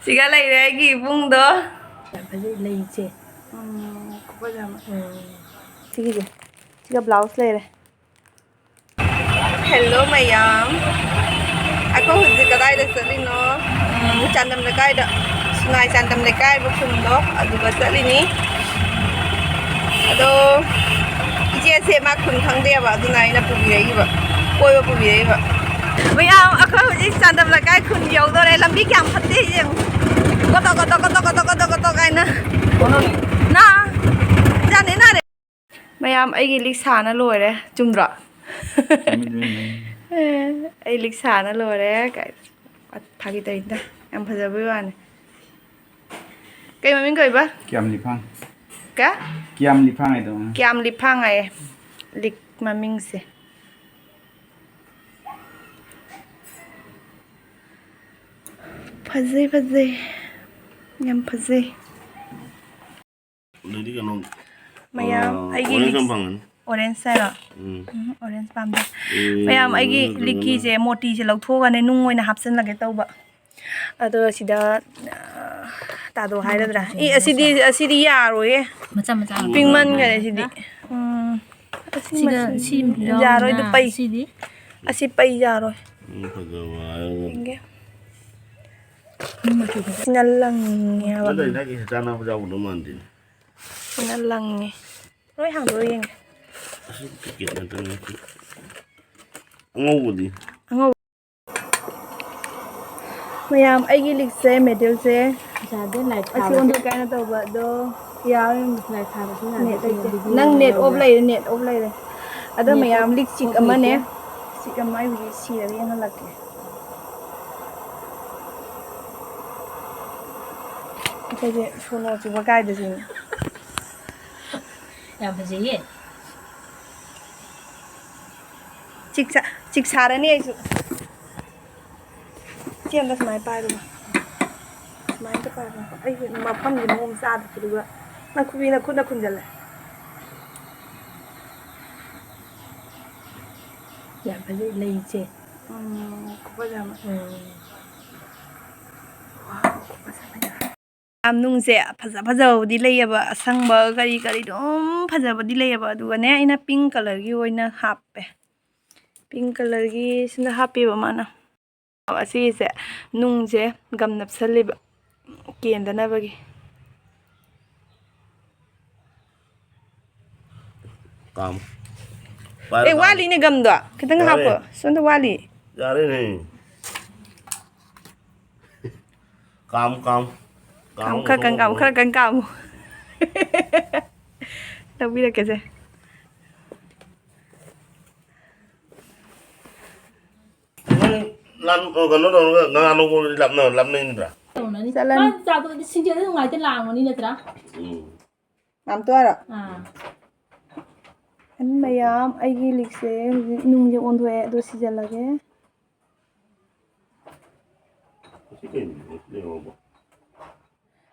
Siga lagi ibundo. Fazay leite. Kupajama. Sige. Siga blouse lere. Hello mayam. Ako hujud kadai da salino. Chandam lekai da. Sunai chandam lekai bukundo. Aduga salini. Ado ije se ma kun khangde ba aduna ina pubirei ba. Koi ba pubirei ba. Mayam ako hujud chandam lekai kun yaudore lambi kyam phatte jeng. Koto kaina. Na. Jane na re. Mayam aigi lik sana loire. Chumdra. Ai lik sana loire kai. Phagi tai da. Am phajabai wane. Kai mamin kai ba? Kiam lipang. Ka? Kiam lipang ai dong. Kiam lipang ai. Lik maming se. Phajai. Yam phajai. Jadi kan Mayam aigi lik orange sara. Orange pamda. Mayam aigi liki je moti je lauthoga ne nung oina hapsan lage tauba. Ado sida tado haidadra. Asidi yaroye. Macha. Pingman gare sidi. Yaroi du pai. Sidi. Asi pai yaroi. Inge. Sinalang ya ba. Ada lagi sana jauh teman din. Sinalang ni. Roi hang roi yang. Sikit nanti nanti. Ngau di. Angau. Mayam aigi lik se medal se. Jade light Asi on kai na tauba do. Ya light thaba sina. nang net off lay le. Ada mayam lik chik ama ne. Chik ama wi si ra yang lakke. Kaje sono chu ba kai de sin. Ya fazay ye. Chik sara ni ai su. Chiam da smai pai ru. Smai ta pai ru. Ai ma pham ni mom sa da chu ga. Na khu bi na khun jal. Ya fazay leite. Kupajama. Nung se phajabdi layaba asangba kari dum phajabdi layaba adugane aina pink color gi oina happe pink color gi sina happy ba mana asi se nung je gam napsaliba kendana bagi Kam. wali ne gam do kitang hapo sonda wali Jari nih. Kam. khar kam tapi dah kese Lan còn nó đâu ngang nó làm nên ra. Jalan. Jauh tu sinjil tu ngai tu lang ni natra. nam tua ra Ah. an mayam aigi likse nung je on thwe do sijal lage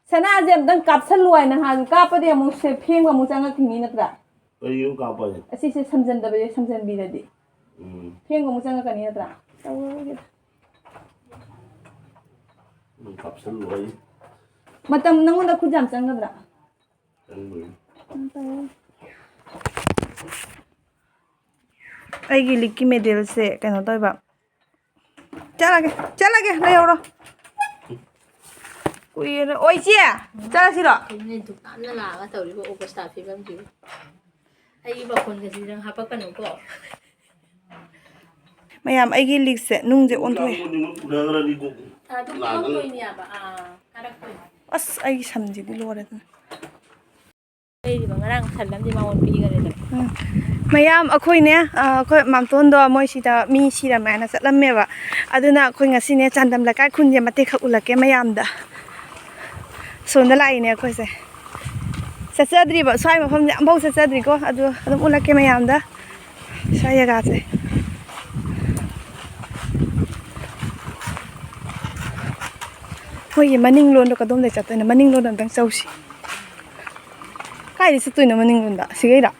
sana jem dang kapsan luai na ha ka pa de mu se pheng wa mu changa thini nakra Ayo kapal. asi se samjan da be samjan bi da di pheng wa mu changa kani nakra Kapsul lagi. matam nangon da khujam changa dra aigi likki medal se kano toy ba chalage na yoro oi chia chala siro Ini tu tak nak lah atau dia buat overstaff film tu. Ai ba kon kasi dang hapa kan ko. mayam aigi likse nung je on thwe Udah ada di gua. Ah tu ko ini apa? Ah, karak ko. as aigi samji di lore Ai di bangarang salam di mawon pi ga le. mayam akhoi ne akhoi mamton do moi sida mi sira mana satlamme ba aduna akhoi ngasi ne chandam la kai khun je mate kha ulake mayam da sonda lai ne akhoi se satsadri ba swai ma pham ne ambau satsadri ko adum ulake mayam da swai ga se hoi maning lon do kadom le chat ne maning lon dang chausi kai ri sutui na maning lon da sigai da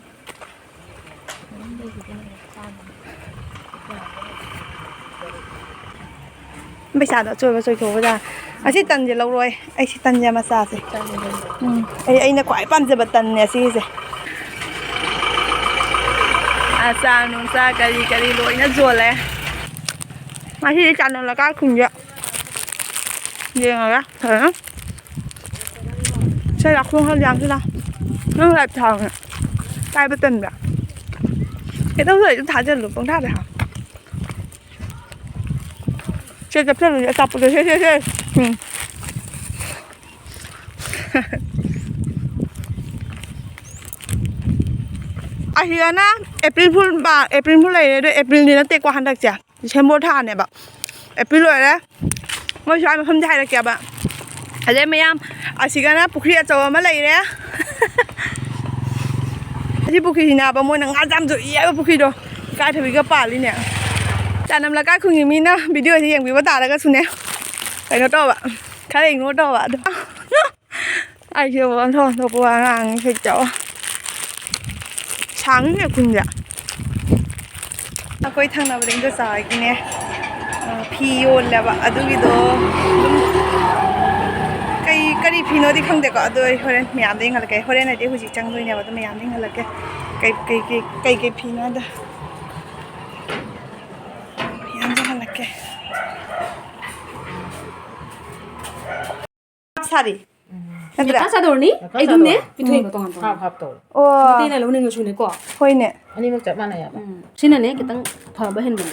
bây giờ đã chơi và chơi thố ra ꯑꯁꯤ ꯇꯟꯁꯦ ꯂꯧꯔꯣꯏ ꯑꯩ ꯁꯤ ꯇꯟꯁꯦ ꯃꯆꯥꯁꯦ ꯑꯩꯅ ꯈ꯭ꯋꯥꯏ ꯄꯥꯝꯖꯕ ꯇꯟꯅꯦ ꯁꯤꯁꯦ ꯑꯆꯥ ꯅꯨꯡꯆꯥ ꯀꯔꯤ ꯀꯔꯤ ꯂꯣꯏꯅ ꯌꯣꯜꯂꯦ ꯉꯁꯤꯗꯤ ꯆꯥꯅꯝꯂꯀꯥ ꯈꯨꯟꯁꯦ ꯌꯦꯡꯉꯒ ꯐꯖꯅ ꯁꯤ ꯂꯥꯛꯈꯣꯡ ꯍꯜꯖꯥꯡꯁꯤꯅ ꯅꯪ ꯂꯥꯏꯞ ꯊꯥꯎꯅꯦ ꯀꯥꯏꯕ ꯇꯟꯕ꯭ꯔꯥ ꯀꯩꯗꯧꯁꯨ ꯑꯗꯨꯝ ꯊꯥꯖꯜꯂꯨ ꯄꯪꯊꯥꯗ ꯊꯥꯎ ꯁꯦ ꯆꯞꯁꯜꯂꯨꯁꯦ ꯑꯆꯥꯄꯣꯠꯇꯣ ꯁꯦ ꯑꯁꯤꯗꯅ ꯑꯦꯄ꯭ꯔꯤꯜ ꯐꯨꯜ ꯂꯩꯔꯦ ꯑꯗꯣ ꯑꯦꯄ꯭ꯔꯤꯜꯗꯤ ꯅꯠꯇꯦꯀꯣ ꯍꯟꯗꯛꯁꯦ ꯗꯤꯁꯦꯝꯕꯔ ꯊꯥꯅꯦꯕ ꯑꯦꯄ꯭ꯔꯤꯜ ꯂꯣꯏꯔꯦ ꯃꯣꯏ ꯁ꯭ꯋꯥꯏ ꯃꯐꯝꯗꯤ ꯍꯥꯏꯔꯛꯀꯦꯕ ꯑꯗꯩ ꯃꯌꯥꯝ ꯑꯁꯤꯒꯅ ꯄꯨꯈ꯭ꯔꯤ ꯑꯆꯧꯕ ꯑꯃ ꯂꯩꯔꯦ ꯑꯁꯤ ꯄꯨꯈ꯭ꯔꯤꯁꯤꯅꯕ ꯃꯣꯏꯅ ꯉꯥ ꯌꯥꯝ ꯌꯣꯛꯏ ꯍꯥꯏꯕ ꯄꯨꯈ꯭ꯔꯤꯗꯣ ꯏꯀꯥꯏꯊꯕꯤꯒ ꯄꯥꯜꯂꯤꯅꯦ ꯆꯥꯅꯝ ꯂꯩꯀꯥꯏ ꯈꯨꯟꯒꯤ ꯃꯤꯅ ꯚꯤꯗꯤꯑꯣꯁꯤ ꯌꯦꯡꯕꯤꯕ ꯇꯥꯔꯒꯁꯨꯅꯦ ꯀꯩꯅꯣ ꯇꯧꯕ ꯈꯔ ꯏꯒꯅꯣꯔ ꯇꯧꯕ ꯑꯗꯣ ꯑꯩꯁꯦ ꯑꯣꯟꯊꯣꯛꯄ ꯋꯥ ꯉꯥꯡꯉꯤ ꯐꯩꯇꯕ ꯁꯥꯡꯉꯤꯅꯦ ꯈꯨꯟꯁꯦ ꯑꯩꯈꯣꯏ ꯊꯪꯅꯕꯗ ꯏꯟꯗꯣꯆꯥꯍꯣꯏꯒꯤꯅꯦ ꯐꯤ ꯌꯣꯜꯂꯦꯕ ꯑꯗꯨꯒꯤꯗꯣ ꯑꯗꯨꯝ ꯀꯔꯤ ꯐꯤꯅꯣꯗꯤ ꯈꯪꯗꯦꯀꯣ ꯑꯗꯣ ꯑꯩ ꯍꯣꯔꯦꯟ ꯃꯌꯥꯝꯗ ꯌꯦꯡꯍꯜꯂꯛꯀꯦ ꯍꯣꯔꯦꯟ ꯍꯥꯏꯗꯤ ꯍꯧꯖꯤꯛ ꯆꯪꯗꯣꯏꯅꯦꯕ ꯑꯗꯣ ꯃꯌꯥꯝꯗ ꯌꯦꯡꯍꯜꯂꯛꯀꯦ ꯀꯩ ꯐꯤꯅꯣꯗ ꯃꯌꯥꯝ ꯌꯦꯡꯍꯜꯂꯛꯀꯦ 사리. 얘들아. 까사도니? 애굽네? 비토이가 동안 동안. 합합도. 와. 이때는 로닝을 주네 거. 호이네. 아니면 짭만해야 봐. 신나네. 그땅 봐봐 했는데.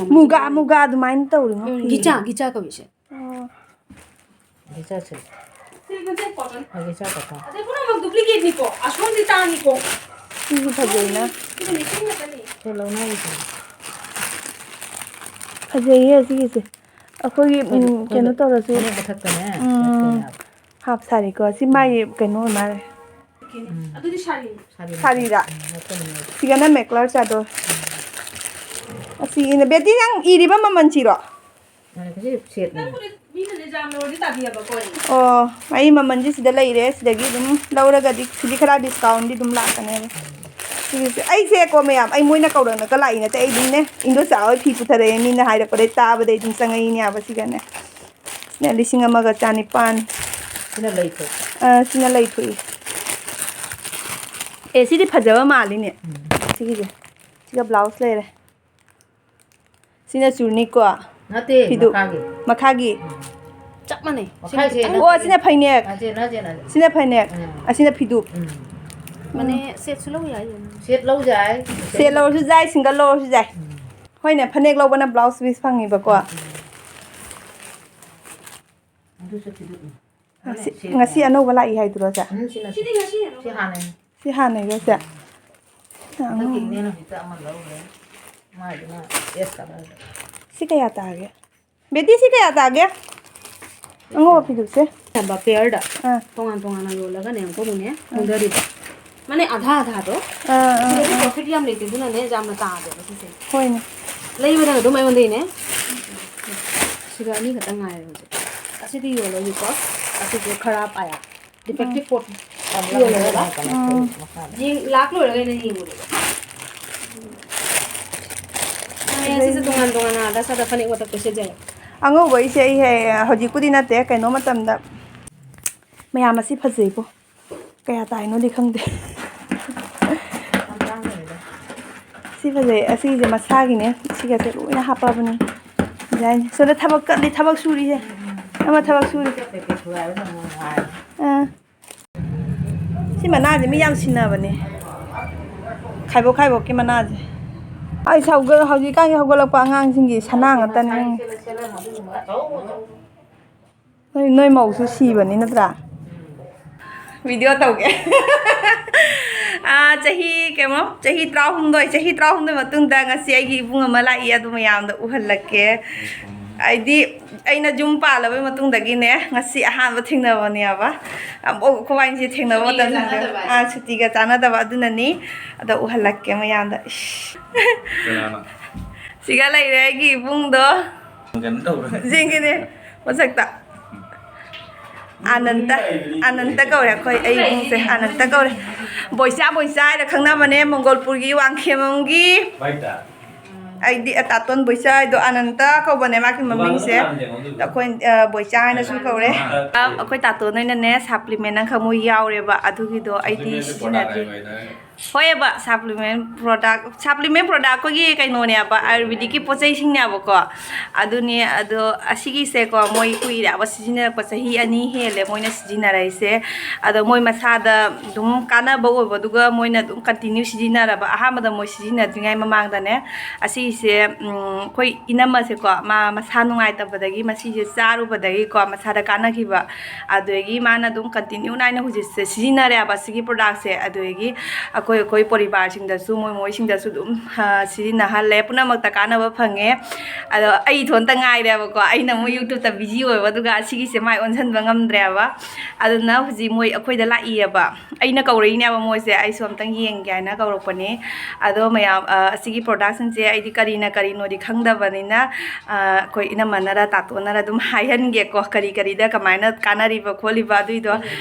무가 두마인 떠오르는 거. 기자가 위시. 괜찮지. 이건 제 거든. 아 괜찮다. 아데 그러면 두플리케이트 니고. 아쉬운데 따 니고. 이거 가져이나? 이거 내 생각 빨리. 별로 나이지. 가져이야 지기지. 거기 걔는 떨어져. 아니 못했다네. 합사리 거 시마이 걔는 말해. 아두디 샤리. 사리라. 시간은 맥락 자도. 아시네 베티랑 이리만 만지러. 아니 그지 셋. 미는 내 잠을 어디 따비야 봐 거니. 마이 만지 시다 레이레 시다기 좀 라우라가디 시디 khara discount 좀 라까네. ꯑꯩꯁꯦ ꯀꯣ ꯃꯌꯥꯝ ꯑꯩ ꯃꯣꯏꯅ ꯀꯧꯔꯛꯅꯒ ꯂꯥꯛꯏ ꯅꯠꯇꯦ ꯑꯩ ꯑꯗꯨꯝꯅꯦ ꯏꯟꯗꯣ ꯆꯥꯎ ꯐꯤ ꯄꯨꯊꯔꯛꯑꯦ ꯃꯤꯅ ꯍꯥꯏꯔꯛꯄꯗꯩ ꯇꯥꯕꯗꯩ ꯑꯗꯨꯝ ꯆꯪꯉꯛꯏꯅꯦꯕ ꯁꯤꯒꯅꯦ ꯁꯤꯅ 1,100 그냥 레이트. ꯁꯤꯅ ꯂꯩꯊꯣꯛꯏ ꯁꯤꯗꯤ ꯐꯖꯕ ꯃꯥꯜꯂꯤꯅꯦ 시기지 시가 블라우스 ꯂꯩꯔꯦ 시나 줄니까 나때 피도. 마카기 짝만해. 시나 파이넥 나제. 시나 파이넥 시나 피두 만에 셋 슬로우야. 셋 lâu dài. ꯁꯦꯠ ꯂꯧꯔꯁꯨ ꯌꯥꯏ ꯁꯤꯡꯒꯜ ꯂꯧꯔꯁꯨ ꯌꯥꯏ ꯍꯣꯏꯅꯦ ꯐꯅꯦꯛ ꯂꯧꯕꯅ ꯕ꯭ꯂꯥꯎꯁ ꯄꯤꯁ ꯐꯪꯉꯤꯕꯀꯣ ꯉꯁꯤ ꯑꯅꯧꯕ ꯂꯥꯛꯏ ꯍꯥꯏꯗꯨꯔꯣ ꯁꯦ 시디 가시. 시 하네. ꯁꯤ ꯍꯥꯟꯅꯩꯔꯣ ꯁꯦ ꯅꯪꯒꯤꯅꯦꯅ ꯍꯤꯇ ꯑꯃ ꯂꯧꯔꯦ ꯃꯥꯏꯗꯨꯅ ꯑꯦꯁ ꯀꯂꯔ ꯁꯤ ꯀꯌꯥ ꯇꯥꯒꯦ ꯕꯦꯇꯤ ꯁꯤ ꯀꯌꯥ ꯇꯥꯒꯦ ꯑꯉꯧꯕ ꯐꯤꯗꯨꯁꯦ 봐 페어다. 동안 요라가네 거보네. 공들이다. 만에 아다도. 이게 퍼펙트함 레이트 누나네 잠나 따데 그래서. ꯍꯣꯏꯅꯦ 레이브다 너무 많이 온데네. 시간이 같은 거예요. 아시디 요로니까 아시디 खराब आया. डिफेक्टिव पोर्ट 요래가 ये लाख लो लगे नहीं बोले ऐसे 동안 आधा सादा फने वो तक कैसे जाए ꯑꯉꯧꯕ ꯑꯩꯁꯦ ꯑꯩ ꯍꯧꯖꯤꯛꯄꯨꯗꯤ ꯅꯠꯇꯦ ꯀꯩꯅꯣ ꯃꯇꯝꯗ ꯃꯌꯥꯝ ꯑꯁꯤ ꯐꯖꯩꯕꯣ ꯀꯌా ꯇꯥꯏꯅꯣꯗꯤ ꯈꯪꯗꯦ ꯁꯤ ꯐꯖꯩ ꯑꯁꯤꯒꯤꯁꯦ ꯃꯁꯥꯒꯤꯅꯦ ꯁꯤꯒꯁꯦ ꯂꯣꯏꯅ ꯍꯥꯞꯄꯕꯅꯤ ꯗꯤꯖꯥꯏꯟ ꯁꯣꯝꯗ ꯊꯕꯛ ꯀꯠꯂꯤ ꯊꯕꯛ ꯁꯨꯔꯤꯁꯦ ꯑꯃ ꯊꯕꯛ ꯁꯨꯔꯤ ꯁꯤ ꯃꯅꯥꯁꯦ ꯃꯤ ꯌꯥꯝ ꯁꯤꯟꯅꯕꯅꯦ ꯈꯥꯏꯕꯣꯛꯀꯤ ꯃꯅꯥꯁꯦ ꯑꯩ ꯍꯧꯖꯤꯛꯀꯥꯟꯒꯤ ꯍꯧꯒꯠꯂꯛꯄ ꯑꯉꯥꯡꯁꯤꯡꯒꯤ ꯁꯅꯥ ꯉꯥꯛꯇꯅꯦ ꯅꯣꯏ ꯃꯧꯁꯨ ꯁꯤꯕꯅꯤ ꯅꯠꯇ꯭ꯔꯥ ꯚꯤꯗꯤꯑꯣ ꯇꯧꯒꯦ ꯆꯍꯤ 13 ꯃꯇꯨꯡꯗ ꯉꯁꯤ ꯑꯩꯒꯤ ꯏꯕꯨꯡ ꯑꯃ ꯂꯥꯛꯏ ꯑꯗꯨ ꯃꯌꯥꯝꯗ ꯎꯍꯜꯂꯛꯀꯦ ꯑꯩꯗꯤ ꯑꯩꯅ ꯌꯨꯝ ꯄꯥꯜꯂꯕꯩ ꯃꯇꯨꯡꯗꯒꯤꯅꯦ ꯉꯁꯤ ꯑꯍꯥꯟꯕ ꯊꯦꯡꯅꯕꯅꯦꯕ ꯈꯣꯏꯕꯥꯏꯁꯦ ꯊꯦꯡꯅꯕ ꯃꯇꯝꯗ ꯁꯨꯇꯤꯒ ꯆꯥꯟꯅꯗꯕ ꯑꯗꯨꯅꯅꯤ ꯑꯗ ꯎꯍꯜꯂꯛꯀꯦ ꯃꯌꯥꯝꯗ ꯁꯤꯒ ꯂꯩꯔꯦ ꯑꯩꯒꯤ ꯏꯕꯨꯡꯗꯣ ꯌꯦꯡꯒꯦꯅꯦ ꯃꯁꯛꯇ ꯑꯅꯟꯇ ꯀꯧꯔꯦ ꯑꯩꯈꯣꯏ ꯑꯩ ꯏꯕꯨꯡꯁꯦ ꯑꯅꯟꯇ ꯀꯧꯔꯦ ꯕꯣꯏꯆꯥ ꯍꯥꯏꯅ ꯈꯪꯅꯕꯅꯦ ꯃꯣꯡꯒꯣꯜꯄꯨꯔꯒꯤ ꯋꯥꯡꯈꯦꯝꯕꯝꯒꯤ ꯑꯩꯗꯤ ꯑꯇꯥꯇꯣꯟ ꯕꯣꯏꯆꯥꯏꯗꯣ ꯑꯅꯟꯇ ꯀꯧꯕꯅꯦ ꯃꯥꯒꯤ ꯃꯃꯤꯡꯁꯦ ꯑꯩꯈꯣꯏ ꯕꯣꯏꯆꯥ ꯍꯥꯏꯅꯁꯨ ꯀꯧꯔꯦ ꯑꯩꯈꯣꯏ ꯇꯥꯇꯣꯟ ꯍꯣꯏꯅꯅꯦ ꯁꯄ꯭ꯂꯤꯃꯦꯟ ꯑꯃꯈꯛ ꯃꯣꯏ ꯌꯥꯎꯔꯦꯕ ꯑꯗꯨꯒꯤꯗꯣ ꯑꯩꯗꯤ ꯁꯤꯖꯤꯟꯅꯗ꯭ꯔꯤ ꯍꯣꯏꯕ ꯁꯄ꯭ꯂꯤꯃꯦꯟ ꯄ꯭ꯔꯣꯗꯛ ꯑꯩꯈꯣꯏꯒꯤ ꯀꯩꯅꯣꯅꯦꯕ ꯑꯥꯌꯨꯔꯕꯦꯗꯤꯛꯀꯤ ꯄꯣꯠ ꯆꯩꯁꯤꯡꯅꯦꯕꯀꯣ ꯑꯗꯨꯅꯦ ꯑꯗꯣ ꯑꯁꯤꯒꯤꯁꯦꯀꯣ ꯃꯣꯏ ꯀꯨꯏꯔꯦꯕ ꯁꯤꯖꯤꯟꯅꯔꯛꯄ ꯆꯍꯤ 2 ꯍꯦꯜꯂꯦ ꯃꯣꯏꯅ ꯁꯤꯖꯤꯟꯅꯔꯛꯏꯁꯦ ꯑꯗꯣ ꯃꯣꯏ ꯃꯁꯥꯗ ꯑꯗꯨꯝ ꯀꯥꯟꯅꯕ ꯑꯣꯏꯕꯗꯨꯒ ꯃꯣꯏꯅ ꯑꯗꯨꯝ ꯀꯟꯇꯤꯅ꯭ꯌꯨ ꯁꯤꯖꯤꯟꯅꯔꯕ ꯑꯍꯥꯟꯕꯗ ꯃꯣꯏ ꯁꯤꯖꯤꯟꯅꯗ꯭ꯔꯤꯉꯩ ꯃꯃꯥꯡꯗꯅꯦ ꯑꯁꯤꯁꯦ ꯑꯩꯈꯣꯏ ꯏꯅꯝꯃꯁꯦꯀꯣ ꯃꯁꯥ ꯅꯨꯡꯉꯥꯏꯇꯕꯗꯒꯤ ꯃꯁꯤꯁꯦ ꯆꯥꯔꯨꯕꯗꯒꯤꯀꯣ ꯃꯁꯥꯗ ꯀꯥꯟꯅꯈꯤꯕ ꯑꯗꯨꯗꯒꯤ ꯃꯥꯅ ꯑꯗꯨꯝ ꯀꯟꯇꯤꯅ꯭ꯌꯨ ꯅꯥꯏꯅ ꯍꯧꯖꯤꯛꯁꯦ ꯁꯤꯖꯤꯟꯅꯔꯦꯕ ꯑꯁꯤꯒꯤ ꯄ꯭ꯔꯣꯗꯛꯁꯦ ꯑꯗꯨꯗꯒꯤ ꯑꯩꯈꯣꯏ ꯄꯣꯔꯤꯕꯥꯔꯁꯤꯡꯗꯁꯨ ꯃꯣꯏꯁꯤꯡꯗꯁꯨ ꯑꯗꯨꯝ ꯁꯤꯖꯤꯟꯅꯍꯜꯂꯦ ꯄꯨꯝꯅꯃꯛꯇ ꯀꯥꯟꯅꯕ ꯐꯪꯉꯦ ꯑꯗꯣ ꯑꯩ ꯏꯊꯣꯟꯇ ꯉꯥꯏꯔꯦꯕꯀꯣ ꯑꯩꯅ ꯑꯃꯨꯛ ꯌꯨꯇ꯭ꯌꯨꯕꯇ ꯕꯤꯖꯤ ꯑꯣꯏꯕ ꯑꯗꯨꯒ ꯑꯁꯤꯒꯤꯁꯦ ꯃꯥꯏ ꯑꯣꯟꯁꯤꯟꯕ ꯉꯝꯗ꯭ꯔꯦꯕ ꯑꯗꯨꯅ ꯍꯧꯖꯤꯛ ꯃꯣꯏ ꯑꯩꯈꯣꯏꯗ ꯂꯥꯛꯏꯑꯕ ꯑꯩꯅ ꯀꯧꯔꯛꯏꯅꯦꯕ ꯃꯣꯏꯁꯦ ꯑꯩꯁꯨ ꯑꯝꯇꯪ ꯌꯦꯡꯒꯦ ꯍꯥꯏꯅ ꯀꯧꯔꯛꯄꯅꯦ ꯑꯗꯣ ꯃꯌꯥꯝ ꯑꯁꯤꯒꯤ ꯄ꯭ꯔꯣꯗꯛꯁꯤꯡꯁꯦ ꯑꯩꯗꯤ ꯀꯔꯤꯅꯣꯗꯤ ꯈꯪꯗꯕꯅꯤꯅ ꯑꯩꯈꯣꯏ ꯏꯅꯝꯃꯅꯔ ꯇꯥꯇꯣꯟꯅꯔ ꯑꯗꯨꯝ ꯍꯥꯏꯍꯟꯒꯦꯀꯣ ꯀꯔꯤꯗ ꯀꯃꯥꯏꯅ ꯀꯥꯟꯅꯔꯤꯕ ꯈꯣꯠꯂꯤꯕ ꯑꯗꯨꯏꯗꯣ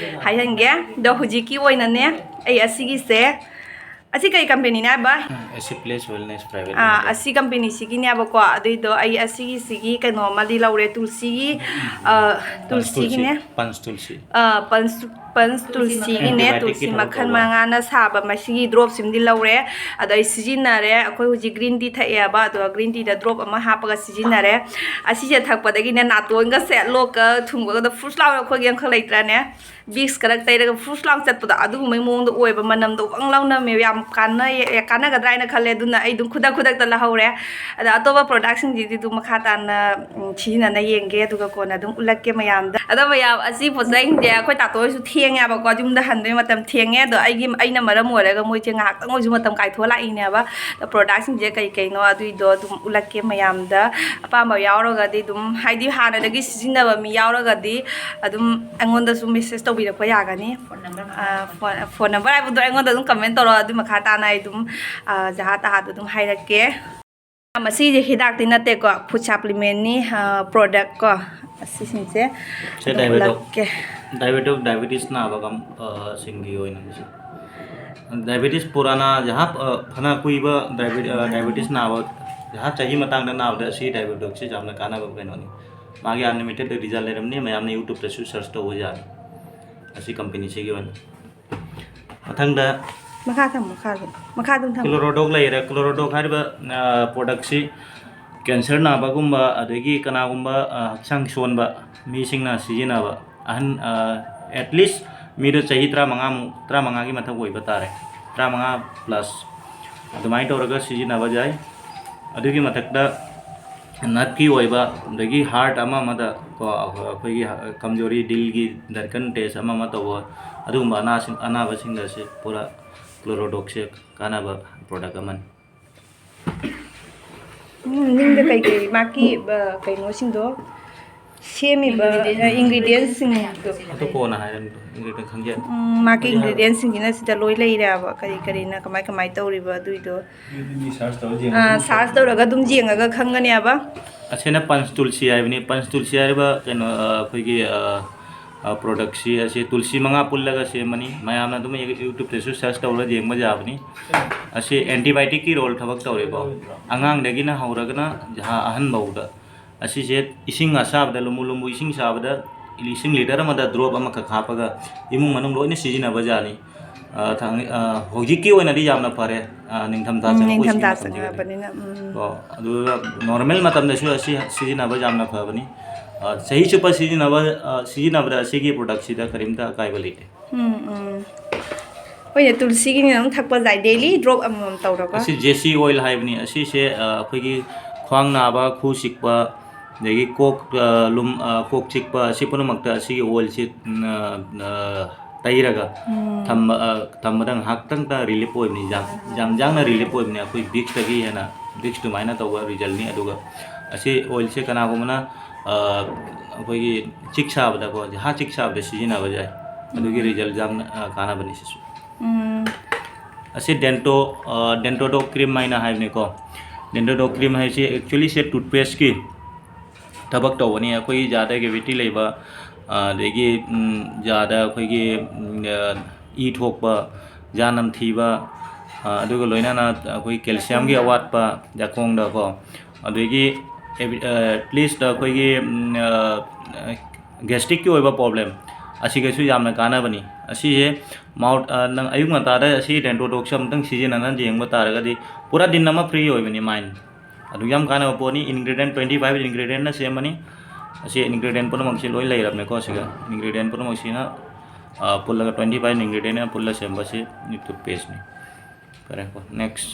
ꯍꯥꯏꯍꯟꯒꯦ ꯑꯗꯣ ꯍꯧꯖꯤꯛꯀꯤ ꯑꯣꯏꯅꯅꯦ ꯑꯩ ꯑꯁꯤꯒꯤꯁꯦ ꯑꯁꯤ ꯀꯩ ꯀꯝꯄꯦꯅꯤꯅꯦ ꯍꯥꯏꯕ Place Wellness Private ꯑꯁꯤ ꯀꯝꯄꯦꯅꯤꯁꯤꯒꯤꯅꯦꯕꯀꯣ ꯑꯗꯨꯏꯗꯣ ꯑꯩ ꯑꯁꯤꯒꯤ ꯀꯩꯅꯣ ꯑꯃꯗꯤ ꯂꯧꯔꯦ ꯇꯨꯜꯁꯤꯒꯤꯅꯦ Punch Tulsi. ꯄꯟꯁ ꯇꯨꯜꯁꯤꯒꯤꯅꯦ ꯇꯨꯜꯁꯤ ꯃꯈꯜ 5ꯅ ꯁꯥꯕ ꯃꯁꯤꯒꯤ ꯗ꯭ꯔꯣꯞꯁꯤꯃꯗꯤ ꯂꯧꯔꯦ ꯑꯗꯣ ꯑꯩ ꯁꯤꯖꯤꯟꯅꯔꯦ ꯑꯩꯈꯣꯏ ꯍꯧꯖꯤꯛ ꯒ꯭ꯔꯤꯟ ꯇꯤ ꯊꯛꯑꯦꯕ ꯑꯗꯣ ꯒ꯭ꯔꯤꯟ ꯇꯤꯗ ꯗ꯭ꯔꯣꯞ ꯑꯃ ꯍꯥꯞꯄꯒ ꯁꯤꯖꯤꯟꯅꯔꯦ ꯑꯁꯤꯁꯦ ꯊꯛꯄꯗꯒꯤꯅꯦ ꯅꯥꯇꯣꯟꯒ ꯁꯦꯠꯂꯣꯛꯀ ꯊꯨꯡꯕꯒꯗ ꯐ꯭ꯔꯨꯁ ꯂꯥꯎꯅ ꯑꯩꯈꯣꯏꯒꯤ ꯑꯃꯈꯛ ꯂꯩꯇ꯭ꯔꯥꯅꯦ ꯕꯤꯛꯁ ꯈꯔ ꯇꯩꯔꯒ ꯐ꯭ꯔꯨꯁ ꯂꯥꯎ ꯆꯠꯄꯗꯣ ꯑꯗꯨꯒꯨꯝꯕꯒꯤ ꯃꯑꯣꯡꯗ ꯑꯣꯏꯕ ꯃꯅꯝꯗꯣ ꯋꯪ ꯂꯥꯎꯅꯃꯦ ꯌꯥꯝ ꯀꯥꯟꯅꯒꯗ꯭ꯔꯥ ꯍꯥꯏꯅ ꯈꯜꯂꯦ ꯑꯗꯨꯅ ꯑꯩ ꯑꯗꯨꯝ ꯈꯨꯗꯛꯇ ꯂꯧꯍꯧꯔꯦ ꯑꯗ ꯑꯇꯣꯞꯄ ꯄ꯭ꯔꯣꯗꯛꯁꯤꯡꯁꯤꯗꯤ ꯑꯗꯨꯝ ꯃꯈꯥ ꯇꯥꯅ ꯁꯤꯖꯤꯟꯅꯅ ꯌꯦꯡꯒꯦ ꯑꯗꯨꯒ ꯀꯣꯟꯅ ꯑꯗꯨꯝ ꯎꯠꯂꯛꯀꯦ ꯃꯌꯥꯝꯗ ꯑꯗꯣ ꯃꯌꯥꯝ ꯑꯁꯤ ꯄꯣꯠ ꯆꯩꯁꯤꯡꯁꯦ ꯑꯩꯈꯣꯏ ꯇꯥꯇꯣꯏꯁꯨ ꯊꯦꯡꯉꯦꯕꯀꯣ ꯌꯨꯝꯗ ꯍꯟꯕꯩ ꯃꯇꯝ ꯊꯦꯡꯉꯦ ꯑꯗꯣ ꯑꯩꯅ ꯃꯔꯝ ꯑꯣꯏꯔꯒ ꯃꯣꯏꯁꯦ ꯉꯥꯏꯍꯥꯛꯇꯪ ꯑꯣꯏꯁꯨ ꯃꯇꯝ ꯀꯥꯏꯊꯣꯛꯑ ꯂꯥꯛꯏꯅꯦꯕ ꯄ꯭ꯔꯣꯗꯛꯁꯤꯡꯁꯦ ꯀꯩꯅꯣ ꯑꯗꯨꯏꯗꯣ ꯑꯗꯨꯝ ꯎꯠꯂꯛꯀꯦ ꯃꯌꯥꯝꯗ ꯑꯄꯥꯝꯕ ꯌꯥꯎꯔꯒꯗꯤ ꯑꯗꯨم ꯍꯥꯏꯗꯤ ꯍꯥꯟꯅꯗꯒꯤ ꯁꯤꯖꯤꯟꯅꯕ ꯃꯤ ꯌꯥꯎꯔꯒꯗꯤ ꯑꯗꯨꯝ ꯑꯩꯉꯣꯟꯗꯁꯨ ꯃꯦꯁꯦꯁ ꯇꯧꯕꯤꯔꯛꯄ ꯌꯥꯒꯅꯤ ꯐꯣꯟ ꯅꯝꯕꯔ ꯍꯥꯏꯕꯗꯣ ꯑꯩꯉꯣꯟꯗ ꯑꯗꯨꯝ ꯀꯃꯦꯟ ꯇꯧꯔꯣ ꯑꯗꯨ ꯃꯈꯥ ꯇꯥꯅ ꯑꯩ ꯑꯗꯨꯝ ꯖꯍꯥ ꯇꯍꯥꯗꯣ ꯑꯗꯨꯝ ꯍꯥꯏꯔꯛꯀꯦ ꯃꯁꯤꯁꯦ ꯍꯤꯗꯥꯛꯇꯤ ꯅꯠꯇꯦꯀꯣ ꯐꯨꯗ ꯁꯄ꯭ꯂꯤꯃꯦꯟꯅꯤ ꯄ꯭ꯔꯣꯗꯛ ko ꯑꯁꯤꯁꯤꯡꯁꯦ ꯎꯠꯂꯛꯀꯦ Diabetes na bagam singgi hoy nang si. Diabetes purana jaha phana kui ba diabetes na ba jaha chahi matang na na si diabetes si jamna kana ba kaino ni. Magi unlimited result le ramni mayam ne YouTube pe search to ho ja. Asi company se gi wan. Mathang da makha dum tham Chlorodoc lai ra Chlorodoc har ba product si cancer na ba gumba adegi kana gumba sang son ba mi sing na sijina ba ahan at least mi do chahi 35 gi mathak oi batare 35 plus adumai to raga sijina ba jai adegi mathak da nat ki oi ba degi heart ama ma da ko khoi gi kamjori dil gi darkan test ama ma to adum ana ba sing da se pura Chlorodoc se kana ba product aman ꯅꯤꯡꯗ ꯀꯩ ꯃꯥꯒꯤ ꯀꯩꯅꯣꯁꯤꯡꯗꯣ ꯁꯦꯝꯃꯤꯕ ꯏꯟꯒ꯭ꯔꯤꯗꯤꯌꯦꯟꯁꯤꯡꯗꯣ ꯑꯗꯨ ꯀꯣꯟꯅ ꯍꯥꯏꯔꯅꯤ ꯏꯟꯒ꯭ꯔꯤꯗꯤꯌꯦꯟꯠ ꯈꯪꯖꯦ ꯃꯥꯒꯤ ꯏꯟꯒ꯭ꯔꯤꯗꯤꯌꯦꯟꯁꯤꯡꯁꯤꯅ ꯁꯤꯗ ꯂꯣꯏ ꯂꯩꯔꯦꯕ ꯀꯔꯤꯅ ꯀꯃꯥꯏ ꯇꯧꯔꯤꯕ ꯑꯗꯨꯏꯗꯣ ꯁꯥꯔꯆ ꯇꯧꯔꯒ ꯑꯗꯨꯝ ꯌꯦꯡꯉꯒ ꯈꯪꯒꯅꯦꯕ ꯑꯁꯤꯅ ꯄꯟꯆ ꯇꯨꯜꯁꯤ ꯍꯥꯏꯕꯅꯤ ꯄꯟꯆ ꯇꯨꯜꯁꯤ ꯍꯥꯏꯔꯤꯕ ꯀꯩꯅꯣ ꯑꯩꯈꯣꯏꯒꯤ ꯄ꯭ꯔꯣꯗꯛꯁꯤ ꯑꯁꯤ ꯇꯨꯜꯁꯤ 5 ꯄꯨꯜꯂꯒ ꯁꯦꯝꯕꯅꯤ ꯃꯌꯥꯝꯅ ꯑꯗꯨꯝ ꯌꯨꯇ꯭ꯌꯨꯕꯇꯁꯨ ꯁꯔꯆ ꯇꯧꯔꯒ ꯌꯦꯡꯕ ꯌꯥꯕꯅꯤ ꯑꯁꯤ ꯑꯦꯟꯇꯤꯕꯥꯏꯑꯣꯇꯤꯛꯀꯤ ꯔꯣꯜ ꯊꯕꯛ ꯇꯧꯔꯦꯀꯣ ꯑꯉꯥꯡꯗꯒꯤꯅ ꯍꯧꯔꯒꯅ ꯑꯍꯟ ꯐꯥꯎꯗ ꯑꯁꯤꯁꯦ ꯏꯁꯤꯡ ꯑꯁꯥꯕꯗ ꯂꯨꯝꯕꯨ ꯏꯁꯤꯡ ꯁꯥꯕꯗ ꯏꯁꯤꯡ ꯂꯤꯇꯔ ꯑꯃꯗ ꯗ꯭ꯔꯣꯞ ꯑꯃꯈꯛ ꯍꯥꯞꯄꯒ ꯏꯃꯨꯡ ꯃꯅꯨꯡ ꯂꯣꯏꯅ ꯁꯤꯖꯤꯟꯅꯕ ꯌꯥꯅꯤ ꯍꯧꯖꯤꯛꯀꯤ ꯑꯣꯏꯅꯗꯤ ꯌꯥꯝꯅ ꯐꯔꯦ ꯅꯤꯡꯊꯝꯊꯥ ꯆꯪꯉꯛꯄꯅꯤꯅ ꯑꯗꯨꯒ ꯅꯣꯔꯃꯦꯜ ꯃꯇꯝꯗꯁꯨ ꯑꯁꯤ ꯁꯤꯖꯤꯟꯅꯕ ꯌꯥꯝꯅ ꯐꯕꯅꯤ ꯆꯍꯤ ꯆꯨꯞꯄ ꯁꯤꯖꯤꯟꯅꯕꯗ ꯑꯁꯤꯒꯤ ꯄ꯭ꯔꯣꯗꯛꯁꯤꯗ ꯀꯔꯤꯝꯇ ꯑꯀꯥꯏꯕ ꯂꯩꯇꯦ ꯍꯣꯏꯅꯦ ꯇꯨꯜꯁꯤꯒꯤꯅꯤ ꯑꯗꯨꯝ ꯊꯛꯄ ꯌꯥꯏ ꯗꯦꯂꯤ ꯗ꯭ꯔꯣꯞ ꯑꯃꯃꯝ ꯇꯧꯔꯒ ꯑꯁꯤ JC oil ꯍꯥꯏꯕꯅꯤ ꯑꯁꯤꯁꯦ ꯑꯩꯈꯣꯏꯒꯤ ꯈ꯭ꯋꯥꯡ ꯅꯥꯕ ꯈꯨ ꯆꯤꯛꯄ ꯑꯗꯒꯤ ꯀꯣꯛ ꯆꯤꯛꯄ ꯑꯁꯤ ꯄꯨꯝꯅꯃꯛꯇ ꯑꯁꯤꯒꯤ ꯑꯣꯏꯜꯁꯤ ꯇꯩꯔꯒ ꯊꯝꯕꯗ ꯉꯥꯏꯍꯥꯛꯇꯪꯗ ꯔꯤꯂꯤꯐ ꯑꯣꯏꯕꯅꯤ ꯌꯥꯡꯅ ꯔꯤꯂꯤꯐ ꯑꯣꯏꯕꯅꯤ ꯑꯩꯈꯣꯏ ꯕꯤꯛꯁꯇꯒꯤ ꯍꯦꯟꯅ ꯕꯤꯛꯁ ꯑꯗꯨꯃꯥꯏꯅ ꯇꯧꯕ ꯔꯤꯖꯜꯅꯤ ꯑꯗꯨꯒ ꯑꯁꯤ ꯑꯣꯏꯜꯁꯦ ꯀꯅꯥꯒꯨꯝꯕꯅ ꯑꯩꯈꯣꯏꯒꯤ ꯆꯤꯛ ꯁꯥꯕꯗꯀꯣ ꯆꯤꯛ ꯁꯥꯕꯗ ꯁꯤꯖꯤꯟꯅꯕ ꯌꯥꯏ ꯑꯗꯨꯒꯤ ꯔꯤꯖꯜ ꯌꯥꯝꯅ ꯀꯥꯟꯅꯕꯅꯤ ꯁꯤꯁꯨ ꯑꯁꯤ ꯗꯦꯟꯇꯣꯗꯣꯛ ꯀ꯭ꯔꯤꯝ ꯍꯥꯏꯅ ꯍꯥꯏꯕꯅꯤꯀꯣ ꯗꯦꯟꯇꯣꯗꯣꯛ ꯀ꯭ꯔꯤꯝ ꯍꯥꯏꯁꯤ ꯑꯦꯛꯆꯨअली ꯁꯦ ꯇꯨꯠꯄꯦꯁꯀꯤ ꯊꯕꯛ ꯇꯧꯕꯅꯤ ꯑꯩꯈꯣꯏꯒꯤ ꯖꯥꯗ ꯀꯦꯕꯤꯇꯤ ꯂꯩꯕ ꯑꯗꯒꯤ ꯖꯥꯗ ꯑꯩꯈꯣꯏꯒꯤ ꯏ ꯊꯣꯛꯄ ꯖꯥ ꯅꯝꯊꯤꯕ ꯑꯗꯨꯒ ꯂꯣꯏꯅꯅ ꯑꯩꯈꯣꯏ ꯀꯦꯜꯁꯤꯌꯝꯒꯤ ꯑꯋꯥꯠꯄ ꯌꯥꯈꯣꯡꯗꯀꯣ ꯑꯗꯒꯤ ꯑꯦꯠꯂꯤꯁ ꯑꯩꯈꯣꯏꯒꯤ ꯒꯦꯁꯇ꯭रिꯛꯀꯤ ꯑꯣꯏꯕ ꯄ꯭ꯔꯣꯕ꯭ꯂꯦꯝ ꯑꯁꯤꯒꯁꯨ ꯌꯥꯝꯅ ꯀꯥꯟꯅꯕꯅꯤ ꯑꯁꯤꯁꯦ ꯃꯥꯎꯠ ꯅꯪ ꯑꯌꯨꯛ ꯉꯟꯇꯥꯗ ꯑꯁꯤ ꯗꯦꯟꯇꯣꯗꯣꯛꯁ ꯑꯃꯇꯪ ꯁꯤꯖꯤꯟꯅꯅ ꯌꯦꯡꯕ ꯇꯥꯔꯒꯗꯤ ꯄꯨꯔꯥ ꯗꯤꯟ ꯑꯃ ꯐ꯭ꯔꯤ ꯑꯣꯏꯕꯅꯤ ꯃꯥꯏꯟ ꯑꯗꯨ ꯌꯥꯝ ꯀꯥꯟꯅꯕ ꯄꯣꯠꯅꯤ ingredient 25 ingredient ꯁꯦꯝꯕꯅꯤ ꯑꯁꯤ ingredient ꯄꯨꯝꯅꯃꯛꯁꯤ ꯂꯣꯏ ꯂꯩꯔꯕꯅꯦꯀꯣ ꯁꯤꯒ ingredient ꯄꯨꯝꯅꯃꯛꯁꯤꯅ पुल्लगा 25 ingredient पुल्ला सेंबा से टूथपेस्ट ने करें को नेक्स्ट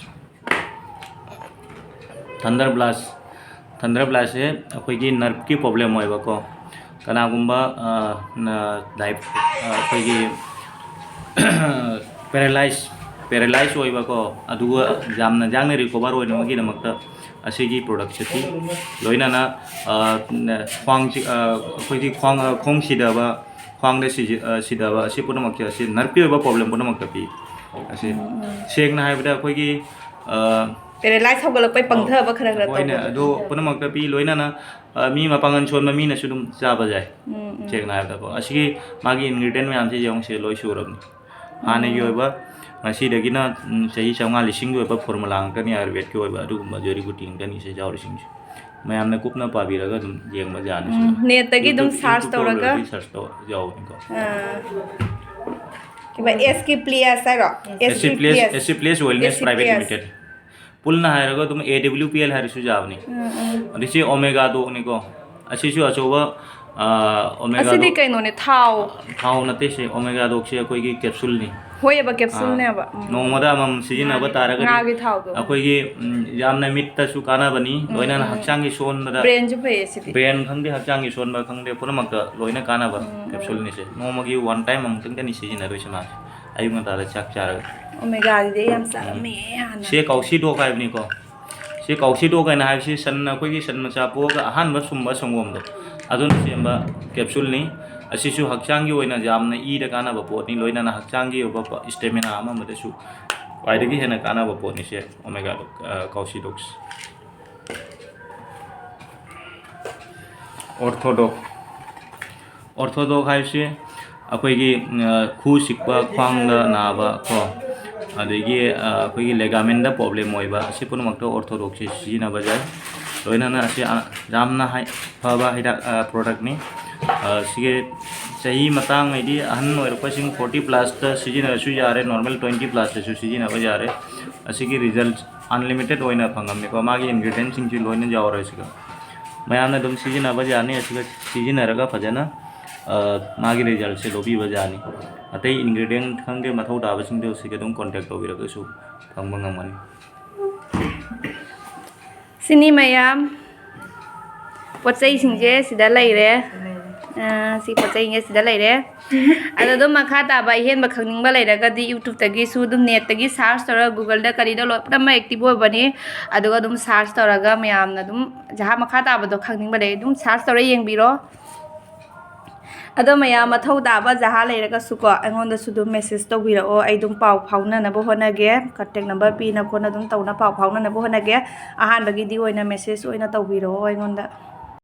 थंडर ब्लास्ट है अखोई नर्व की प्रॉब्लम होइबा को कनागुंबा अखोई पैरालाइज होइबा को अदुगा जामना जांगने रिकवर होइनमगी नमक्ता असिगी प्रोडक्ट छथि लोइनाना ख्वांग अखोई खोंग सिदाबा ख्वांग सिदाबा असि पुनमक्ति असि नर्व की प्रॉब्लम पुनमक्ता पि असि सेंगना हाइबदा अखोई पैरालाइज होगलपै पंगथबा खरा खरा होइना अदो पुनमक्ता पि लोइनाना मी मपांगन सोन मीना सुदुम चाबा जाय सेंगना हाइबदा को असि मागी इंग्रेडिएंट मयाम से जोंग से लोइ सुरबनि हाने की होइबा मसीदगिना सही 4,500 की होइबा फॉर्मूला अंकनी आयुर्वेद की होइबा अदुगुंबा जड़ी बुटी अंकनी से जावरिसिंग मैम ने कुपना पाबीरगा दुम जेंगबा जाने नेट तगी दुम सर्च तौरगा सर्च तो जाओनिको कि भाई एसके प्लेस है SC place wellness private limited पुलना हायरगा तुम एडब्ल्यूपीएल हारिसु जावनी अदिसी ओमेगा दो निको असिसु अचोबा ओमेगा असिदि कैनोने थाव नते से ओमेगा दो से कोई की कैप्सूल नि होयबा कैप्सूल ने बा नोमदा मम सिजिनबा तारगा नागी थाव दो अखोई की यामना मित्ता सु कानाबनी लोइना हक्चांगी सोनदा ब्रेन जु फे सिदि ब्रेन खंगदे हक्चांगी सोनबा खंगदे पुनमक्ता लोइना कानाबा कैप्सूल नि से नोमगी वन टाइम हम तंगनी सिजिनरोइस मा अयुंगा तारा चाक चारगा ओमेगा दे याम सामे हाना से कौसी दो काइबनी को से कौसी दो काइना हाइसी सन अखोई की सन मचा पोगा अहानबा सुंबा संगोमदो अदुन सेंबा कैप्सूल नि असिसु हक्चांगी ओइना जामना ईदा कानाबा पोटनी लोइना हक्चांगी ओबा स्टेमिना अमा मदसु वाइदगी हेना कानाबा पोटनी से ओमेगा कौसिडोक्स ऑर्थोडॉक हाइसे अखोई खु सिकबा ख्वांग नाबा को अदगी अखोई लेगामेंट दा प्रॉब्लम होइबा असि पुनमक्ता ऑर्थोडॉक से सिजिनाबा जाय लोइना असे जामना हाइ फबा हिदा प्रोडक्ट नि सिगे सही मतंग इदी अहन ओरपसिंग 40 प्लस ता सिजिनासु यारे नॉर्मल 20 प्लस सु सिजिनाबा यारे असिगी रिजल्ट अनलिमिटेड ओइना फंगमने को मागी इंग्रेडिएंट सिंग जि लोइना जावरे सिगा मयामना दम सिजिनाबा जाने असिगा सिजिनारगा फजना मागी रिजल्ट से लोबी बजानी अतै इंग्रेडिएंट खंगे मथौ दाबसिंग दो सिगे दम कांटेक्ट तौबिरगसु फंगमंगमनि सिनी मयाम पोचै सिंजे सिदा लैरे सी पोचै इंगे सिदा लैरे अदो दम मखा ताबा हेन बखंगनिंगबा लैरगदी यूट्यूब तगी सु दम नेट तगी सर्च तौर गूगल दा करिदा लोपदम एक्टिव होबनी अदुगा दम सर्च तौरगा मयामना दम जहा मखा ताबा दो खंगनिंगबा लै दम सर्च तौर येंगबिरो अदो मयाम मथौ ताबा जहा लैरगा सुको अंगोंदा सुदु मेसेज तौबिरो आई दम पाव फाउननबो होनागे कांटेक्ट नंबर पीना कोना दम तौना पाव फाउननबो होनागे अहानबगी दी ओइना मेसेज ओइना तौबिरो अंगोंदा